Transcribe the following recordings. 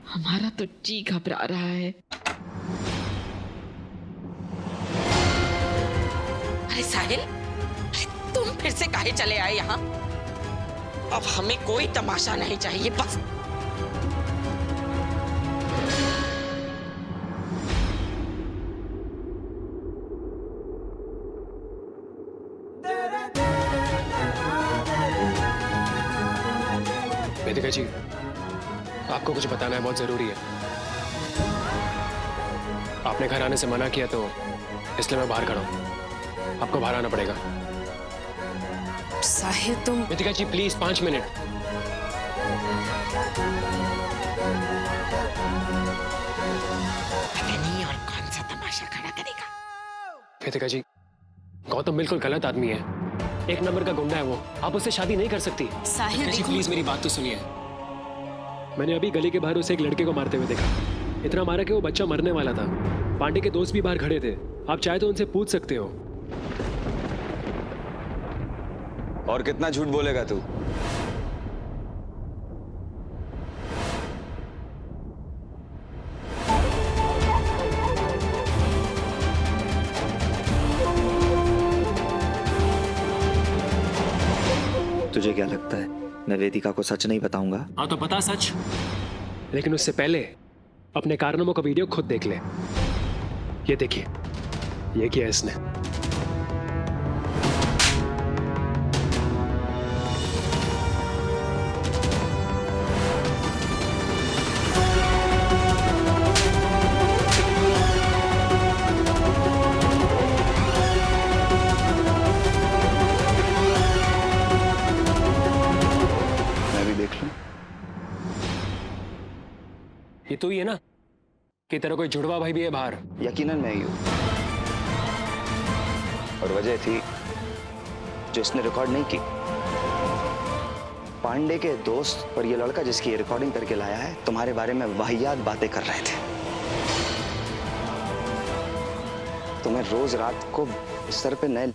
हमारा तो जी घबरा रहा है। अरे साहिल, अरे तुम फिर से काहे चले आए यहाँ? अब हमें कोई तमाशा नहीं चाहिए, बस। वेदिका जी, आपको कुछ बताना है, बहुत जरूरी है। आपने घर आने से मना किया तो इसलिए मैं बाहर खड़ा हूं। आपको बाहर आना पड़ेगा। साहिल तुम। वेदिका जी प्लीज 5 मिनट। पता नहीं और कौन सा तमाशा खड़ा करेगा। वेदिका जी, गौतम बिल्कुल गलत आदमी है, एक नंबर का गुंडा है वो। आप उससे शादी नहीं कर सकती। साहिल वेदिका जी देखो। प्लीज मेरी बात तो सुनिए। मैंने अभी गली के बाहर उसे एक लड़के को मारते हुए देखा। इतना मारा कि वो बच्चा मरने वाला था। पांडे के दोस्त भी बाहर खड़े थे, आप चाहे तो उनसे पूछ सकते हो। और कितना झूठ बोलेगा तू? तुझे क्या लगता है मैं वेदिका को सच नहीं बताऊंगा? हाँ तो बता सच, लेकिन उससे पहले अपने कारनामों का वीडियो खुद देख ले। ये देखिए, ये किया इसने। मैं भी देख लूं? ये तो ही है ना कि तेरा कोई जुड़वा भाई भी है बाहर। यकीनन मैं ही हूं। और वजह थी जो इसने रिकॉर्ड नहीं की। पांडे के दोस्त और ये लड़का जिसकी ये रिकॉर्डिंग करके लाया है तुम्हारे बारे में वाहियात बातें कर रहे थे। तुम्हें रोज रात को बिस्तर पे नए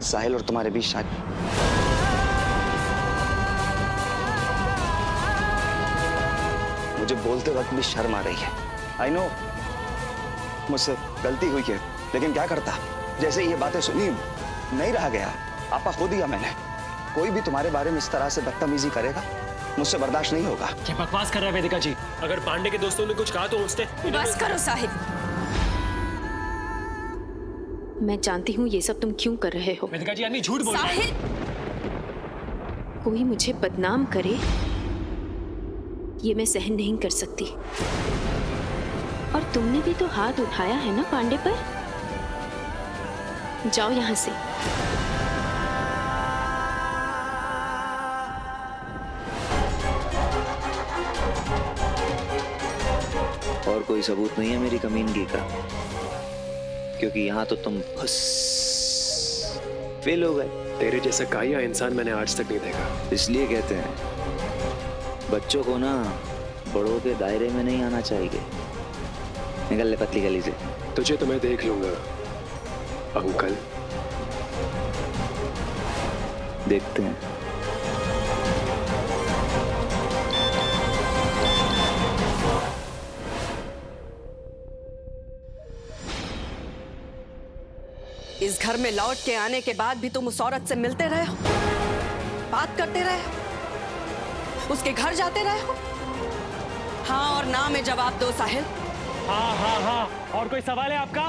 साहिल और तुम्हारे बीच शादी। मुझे बोलते वक्त भी शर्म आ रही है। आई नो मुझसे गलती हुई है, लेकिन क्या करता, जैसे ये बातें सुनी नहीं रहा गया। आपा खो दिया मैंने। कोई भी तुम्हारे बारे में इस तरह से बदतमीजी करेगा मुझसे बर्दाश्त नहीं होगा। क्या बकवास कर रहा है वेदिका जी? अगर पांडे के दोस्तों ने कुछ कहा तो उसने। बस करो साहिल। मैं जानती हूँ ये सब तुम क्यों कर रहे हो। वेदिका जी आदमी झूठ बोल रहा है। साहिल कोई मुझे बदनाम करे ये मैं सहन नहीं कर सकती। और तुमने भी तो हाथ उठाया है ना पांडे पर। जाओ यहां से। और कोई सबूत नहीं है मेरी कमीनगी का, क्योंकि यहाँ तो तुम बस फेल हो गए। तेरे जैसा काया इंसान मैंने आज तक नहीं देखा। इसलिए कहते हैं बच्चों को ना बड़ों के दायरे में नहीं आना चाहिए। निकल ले पतली गली से। तुझे तो मैं देख लूंगा अंकल। देखते हैं। इस घर में लौट के आने के बाद भी तुम उस औरत से मिलते रहे हो, बात करते रहे हो, उसके घर जाते रहे हो। हाँ और ना में जवाब दो साहिल। हाँ हाँ हाँ, और कोई सवाल है आपका?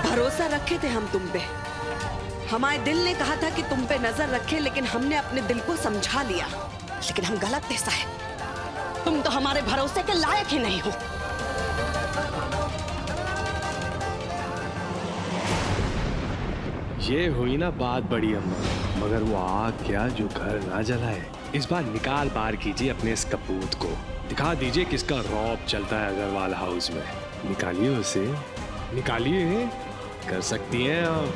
भरोसा रखे थे हम तुम पे। हमारे दिल ने कहा था कि तुम पे नजर रखे, लेकिन हमने अपने दिल को समझा लिया। लेकिन हम गलत थे साहिल। तुम तो हमारे भरोसे के लायक ही नहीं हो। ये हुई ना बात बड़ी अम्मा, मगर वो आग क्या जो घर ना जलाए। इस बार निकाल पार कीजिए अपने इस कपूत को, दिखा दीजिए किसका रौब चलता है अग्रवाल हाउस में। निकालिए उसे, निकालिए। कर सकती हैं आप।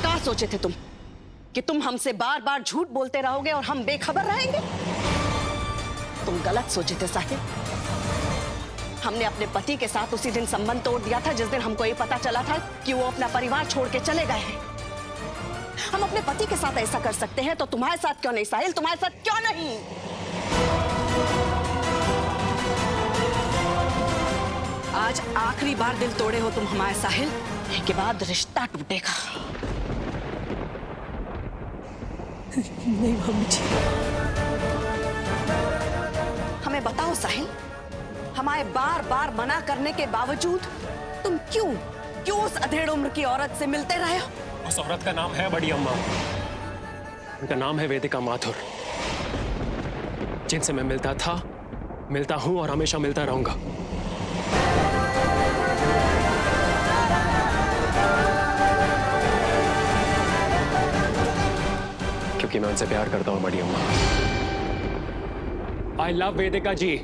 क्या सोचे थे तुम कि तुम हमसे बार बार झूठ बोलते रहोगे और हम बेखबर रहेंगे? तुम गलत सोचे थे साहिल। हमने अपने पति के साथ उसी दिन संबंध तोड़ दिया था जिस दिन हमको ये पता चला था कि वो अपना परिवार छोड़ के चले गए हैं। हम अपने पति के साथ ऐसा कर सकते हैं तो तुम्हारे साथ क्यों नहीं साहिल, तुम्हारे साथ क्यों नहीं? आज आखिरी बार दिल तोड़े हो तुम हमारे साहिल, इसके बाद रिश्ता टूटेगा। नहीं मम्मी जी। हमें बताओ साहिल, हमारे बार बार मना करने के बावजूद तुम क्यों उस अधेड़ उम्र की औरत से मिलते रहे हो? उस औरत का नाम है बड़ी अम्मा, उनका नाम है वेदिका माथुर, जिनसे मैं मिलता था, मिलता हूं और हमेशा मिलता रहूंगा। क्योंकि मैं उनसे प्यार करता हूं बड़ी अम्मा। आई लव वेदिका जी।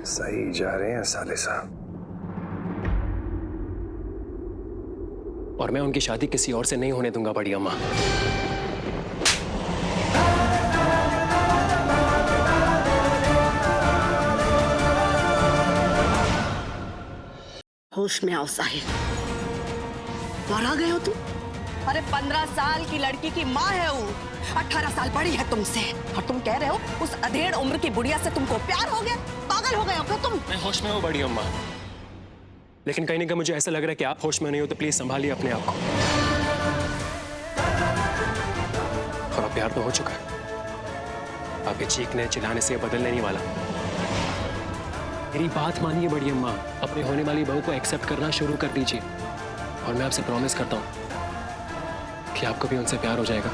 सही जा रहे हैं साले साहब। और मैं उनकी शादी किसी और से नहीं होने दूंगा बड़ी अम्मा। होश में आओ साहिल, और आ गए हो तुम? अरे 15 साल की लड़की की माँ है वो, 18 साल बड़ी है तुमसे, और तुम कह रहे हो उस अधेड़ उम्र की बुढ़िया से तुमको प्यार हो गया? पागल हो गए हो क्या तुम? मैं होश में हूँ बड़ी अम्मा, लेकिन कहीं ना कहीं मुझे ऐसा लग रहा है कि आप होश में नहीं हो, तो प्लीज संभालिए अपने आप को। और अब प्यार तो हो चुका है, आपके चीखने चिल्लाने से बदलने नहीं वाला। मेरी बात मानिए बड़ी अम्मा, अपने होने वाली बहू को एक्सेप्ट करना शुरू कर दीजिए, और मैं आपसे प्रॉमिस करता हूँ कि आपको भी उनसे प्यार हो जाएगा।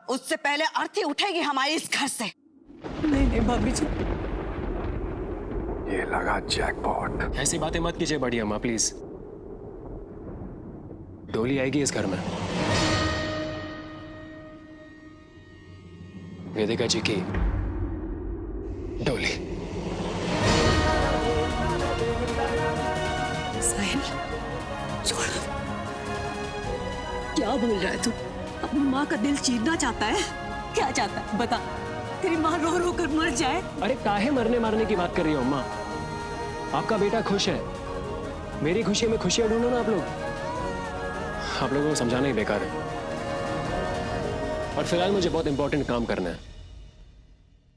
उससे पहले अर्थी उठेगी हमारी इस घर से। नहीं भाभी जी। ये लगा जैकपॉट। ऐसी बातें मत कीजिए बड़ी अम्मा प्लीज। डोली आएगी इस घर में, वेदिका जी की डोली। साहिल छोड़। क्या बोल रहा है तू? अपनी माँ का दिल चीरना चाहता है? क्या चाहता है बता? तेरी माँ रो रो कर मर जाए? अरे काहे मरने मारने की बात कर रही हो अम्मा? आपका बेटा खुश है, मेरी खुशी में खुशियां ढूंढो ना आप लोग। आप लोगों को समझाना ही बेकार है। और फिलहाल मुझे बहुत इंपॉर्टेंट काम करना है।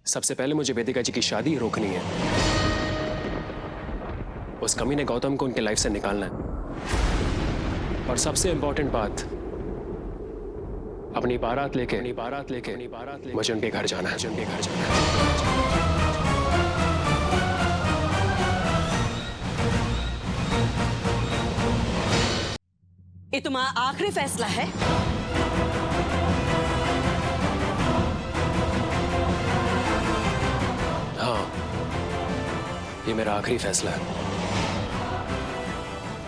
सबसे पहले मुझे वेदिका जी की शादी रोकनी है। उस कमीने गौतम को उनके लाइफ से निकालना है। और सबसे इंपॉर्टेंट बात, अपनी बारात लेके मुझे उनके घर जाना है। ये तुम्हारा आखिरी फैसला है? हाँ, ये मेरा आखिरी फैसला है,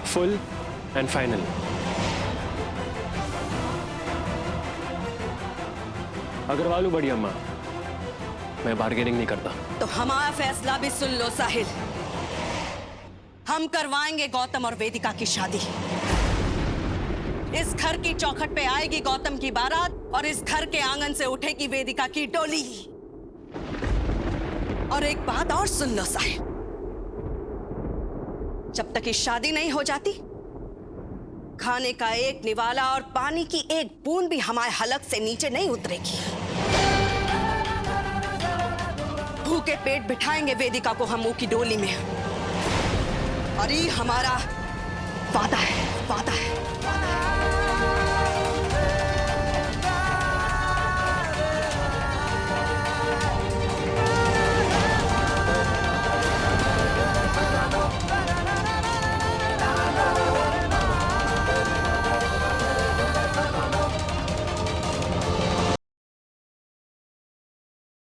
फुल एंड फाइनल। अग्रवाल बड़ी अम्मा, मैं बार्गेनिंग नहीं करता। तो हमारा फैसला भी सुन लो साहिल, हम करवाएंगे गौतम और वेदिका की शादी। इस घर की चौखट पे आएगी गौतम की बारात, और इस घर के आंगन से उठेगी वेदिका की डोली। और एक बात और सुन लो साहिल, जब तक ये शादी नहीं हो जाती, खाने का एक निवाला और पानी की एक बूंद भी हमारे हलक से नीचे नहीं उतरेगी। भूखे पेट बिठाएंगे वेदिका को हम की डोली में, और ये हमारा वादा है।